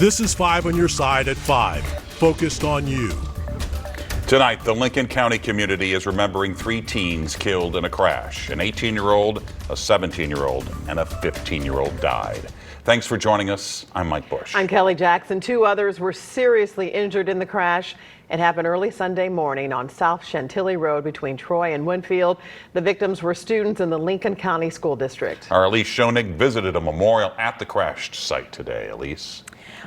This is 5 on your side at 5, focused on you. Tonight, the Lincoln County community is remembering 3 teens killed in a crash. An 18-year-old, a 17-year-old, and a 15-year-old died. Thanks for joining us. I'm Mike Bush. I'm Kelly Jackson. 2 others were seriously injured in the crash. It happened early Sunday morning on South Chantilly Road between Troy and Winfield. The victims were students in the Lincoln County School District. Our Elise Schoenig visited a memorial at the crashed site today. Elise.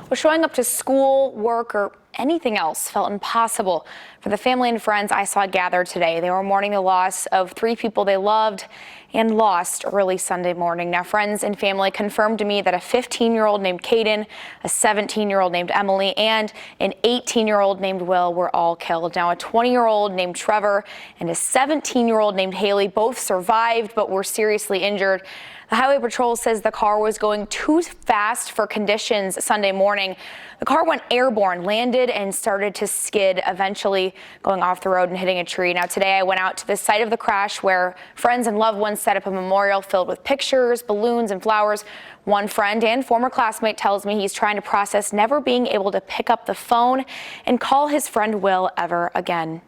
Well, showing up to school, work, or anything else felt impossible for the family and friends I saw gathered today. They were mourning the loss of 3 people they loved and lost early Sunday morning. Now, friends and family confirmed to me that a 15-year-old named Caden, a 17-year-old named Emily, and an 18-year-old named Will were all killed. Now, a 20-year-old named Trevor and a 17-year-old named Haley both survived but were seriously injured. The Highway Patrol says the car was going too fast for conditions Sunday morning. The car went airborne, landed, and started to skid, eventually going off the road and hitting a tree. Now, today I went out to the site of the crash where friends and loved ones set up a memorial filled with pictures, balloons, and flowers. One friend and former classmate tells me he's trying to process never being able to pick up the phone and call his friend Will ever again.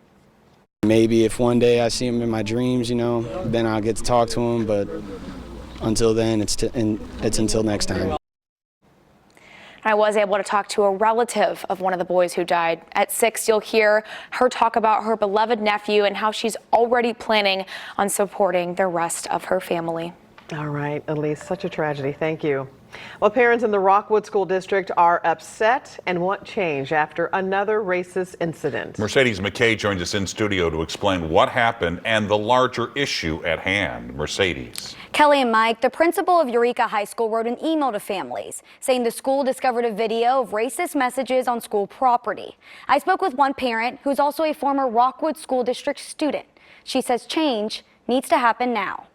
Maybe if one day I see him in my dreams, then I'll get to talk to him, but until then, it's until next time. I was able to talk to a relative of one of the boys who died. At 6, you'll hear her talk about her beloved nephew and how she's already planning on supporting the rest of her family. All right, Elise, such a tragedy. Thank you. Well, parents in the Rockwood School District are upset and want change after another racist incident. Mercedes McKay joins us in studio to explain what happened and the larger issue at hand. Mercedes. Kelly and Mike, the principal of Eureka High School wrote an email to families saying the school discovered a video of racist messages on school property. I spoke with one parent who's also a former Rockwood School District student. She says change needs to happen now.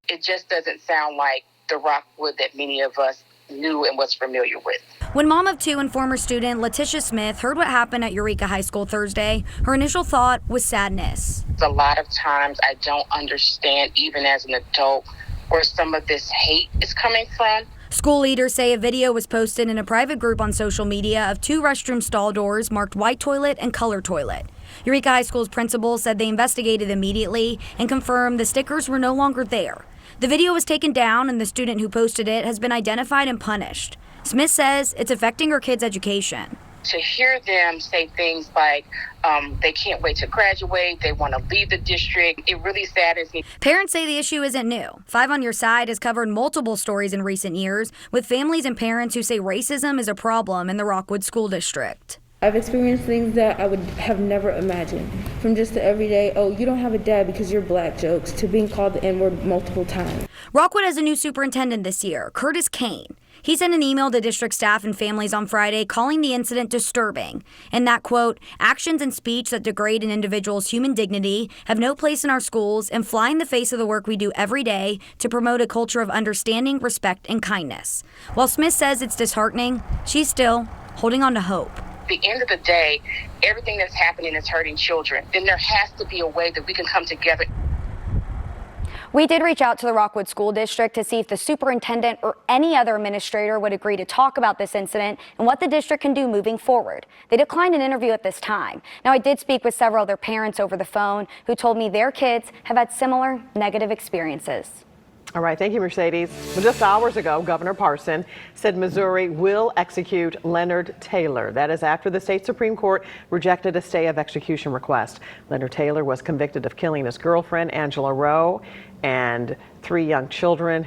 It just doesn't sound like the Rockwood that many of us knew and was familiar with. When mom of 2 and former student Letitia Smith heard what happened at Eureka High School Thursday, her initial thought was sadness. A lot of times I don't understand, even as an adult, where some of this hate is coming from. School leaders say a video was posted in a private group on social media of 2 restroom stall doors marked white toilet and color toilet. Eureka High School's principal said they investigated immediately and confirmed the stickers were no longer there. The video was taken down and the student who posted it has been identified and punished. Smith says it's affecting her kids' education. To hear them say things like they can't wait to graduate, they want to leave the district, it really saddens me. Parents say the issue isn't new. 5 on Your Side has covered multiple stories in recent years with families and parents who say racism is a problem in the Rockwood School District. I've experienced things that I would have never imagined. From just the everyday, oh, you don't have a dad because you're black jokes, to being called the N-word multiple times. Rockwood has a new superintendent this year, Curtis Kane. He sent an email to district staff and families on Friday calling the incident disturbing. And that, quote, actions and speech that degrade an individual's human dignity have no place in our schools and fly in the face of the work we do every day to promote a culture of understanding, respect, and kindness. While Smith says it's disheartening, she's still holding on to hope. At the end of the day, everything that's happening is hurting children. Then there has to be a way that we can come together. We did reach out to the Rockwood School District to see if the superintendent or any other administrator would agree to talk about this incident and what the district can do moving forward. They declined an interview at this time. Now, I did speak with several other parents over the phone who told me their kids have had similar negative experiences. All right, thank you, Mercedes. Well, just hours ago, Governor Parson said Missouri will execute Leonard Taylor. That is after the state Supreme Court rejected a stay of execution request. Leonard Taylor was convicted of killing his girlfriend, Angela Rowe, and her 3 young children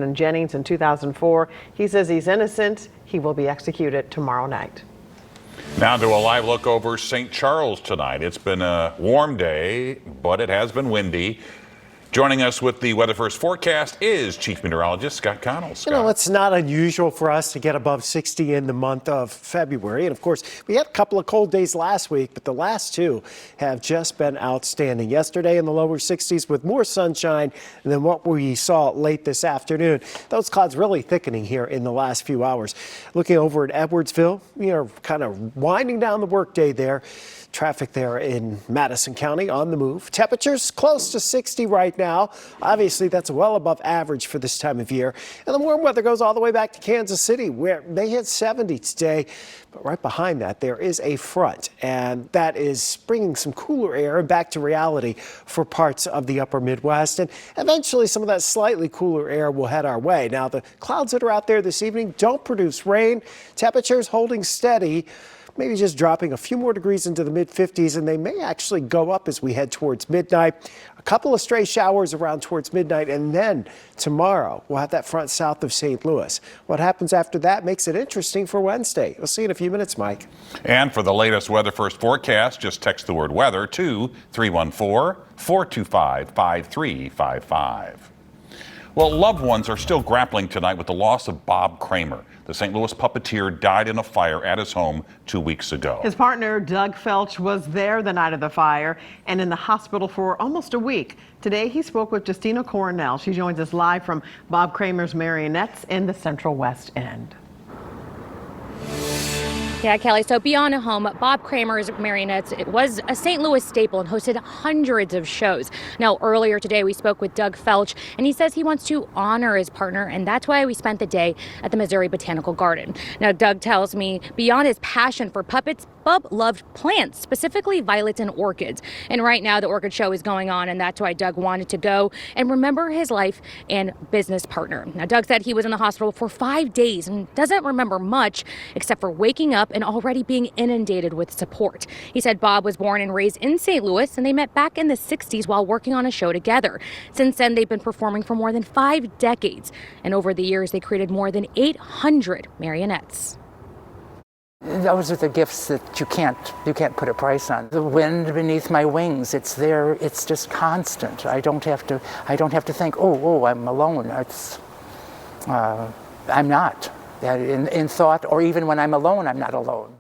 in Jennings in 2004. He says he's innocent. He will be executed tomorrow night. Now to a live look over St. Charles tonight. It's been a warm day, but it has been windy. Joining us with the Weather First forecast is Chief Meteorologist Scott Connell. Scott. It's not unusual for us to get above 60 in the month of February. And of course, we had a couple of cold days last week, but the last 2 have just been outstanding. Yesterday in the lower 60s with more sunshine than what we saw late this afternoon. Those clouds really thickening here in the last few hours. Looking over at Edwardsville, we are kind of winding down the workday there. Traffic there in Madison County on the move. Temperatures close to 60 right now. now. Obviously, that's well above average for this time of year. And the warm weather goes all the way back to Kansas City, where they hit 70 today. But right behind that, there is a front, and that is bringing some cooler air back to reality for parts of the upper Midwest. And eventually, some of that slightly cooler air will head our way. Now, the clouds that are out there this evening don't produce rain. Temperatures holding steady, maybe just dropping a few more degrees into the mid-50s, and they may actually go up as we head towards midnight. A couple of stray showers around towards midnight, and then tomorrow we'll have that front south of St. Louis. What happens after that makes it interesting for Wednesday. We'll see you in a few minutes, Mike. And for the latest Weather First forecast, just text the word weather to 314-425-5355. Well, loved ones are still grappling tonight with the loss of Bob Kramer. The St. Louis puppeteer died in a fire at his home 2 weeks ago. His partner, Doug Felch, was there the night of the fire and in the hospital for almost a week. Today, he spoke with Justina Coronel. She joins us live from Bob Kramer's Marionettes in the Central West End. Yeah, Kelly, so beyond a home, Bob Kramer's Marionettes, it was a St. Louis staple and hosted hundreds of shows. Now, earlier today, we spoke with Doug Felch, and he says he wants to honor his partner, and that's why we spent the day at the Missouri Botanical Garden. Now, Doug tells me beyond his passion for puppets, Bob loved plants, specifically violets and orchids. And right now, the orchid show is going on, and that's why Doug wanted to go and remember his life and business partner. Now, Doug said he was in the hospital for 5 days and doesn't remember much except for waking up and already being inundated with support. He said Bob was born and raised in St. Louis, and they met back in the 60s while working on a show together. Since then, they've been performing for more than 5 decades. And over the years, they created more than 800 marionettes. Those are the gifts that you can't put a price on. The wind beneath my wings, it's there, it's just constant. I don't have to think, oh, I'm alone. I'm not. In thought, or even when I'm alone, I'm not alone.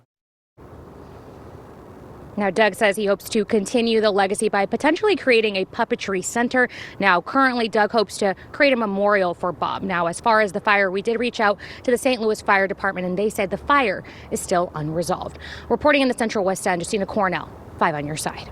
Now, Doug says he hopes to continue the legacy by potentially creating a puppetry center. Now, currently, Doug hopes to create a memorial for Bob. Now, as far as the fire, we did reach out to the St. Louis Fire Department, and they said the fire is still unresolved. Reporting in the Central West End, Justina Coronel, 5 on your side.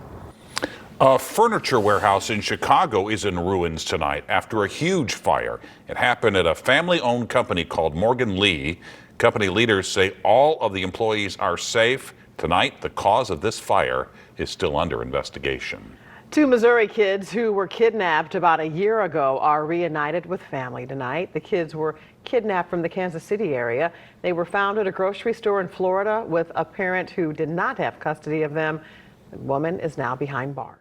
A furniture warehouse in Chicago is in ruins tonight after a huge fire. It happened at a family-owned company called Morgan Lee. Company leaders say all of the employees are safe. Tonight, the cause of this fire is still under investigation. 2 Missouri kids who were kidnapped about a year ago are reunited with family tonight. The kids were kidnapped from the Kansas City area. They were found at a grocery store in Florida with a parent who did not have custody of them. The woman is now behind bars.